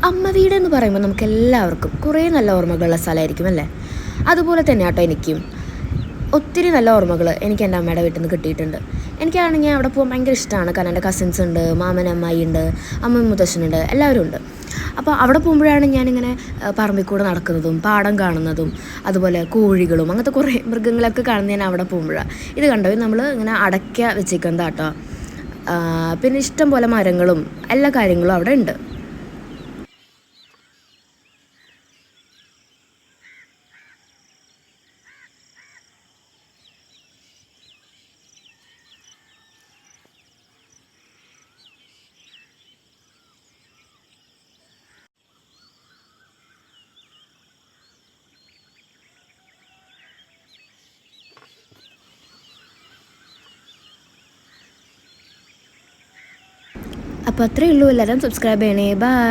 അമ്മ വീടെന്ന് പറയുമ്പോൾ നമുക്ക് എല്ലാവർക്കും കുറേ നല്ല ഓർമ്മകളുള്ള സ്ഥലമായിരിക്കും അല്ലേ? അതുപോലെ തന്നെ ആട്ടോ എനിക്കും ഒത്തിരി നല്ല ഓർമ്മകൾ എനിക്ക് എൻ്റെ അമ്മയുടെ വീട്ടിൽ നിന്ന് കിട്ടിയിട്ടുണ്ട്. എനിക്കാണെങ്കിൽ അവിടെ പോകാൻ ഭയങ്കര ഇഷ്ടമാണ്. കാരണം എൻ്റെ കസിൻസ് ഉണ്ട്, മാമൻ അമ്മായി ഉണ്ട്, അമ്മ മുത്തശ്ശനുണ്ട്, എല്ലാവരും ഉണ്ട്. അപ്പോൾ അവിടെ പോകുമ്പോഴാണ് ഞാനിങ്ങനെ പറമ്പിൽ കൂടെ നടക്കുന്നതും പാടം കാണുന്നതും അതുപോലെ കോഴികളും അങ്ങനത്തെ കുറേ മൃഗങ്ങളൊക്കെ കാണുന്നത് ഞാൻ അവിടെ പോകുമ്പോഴാണ്. ഇത് കണ്ടോ, നമ്മൾ ഇങ്ങനെ അടയ്ക്ക വെച്ചേക്കുന്നതാട്ടോ. പിന്നെ ഇഷ്ടം പോലെ മരങ്ങളും എല്ലാ കാര്യങ്ങളും അവിടെ ഉണ്ട്. അപ്പോൾ അത്രയേ ഉള്ളൂ. എല്ലാവരും സബ്സ്ക്രൈബ് ചെയ്യണേ. ബൈ.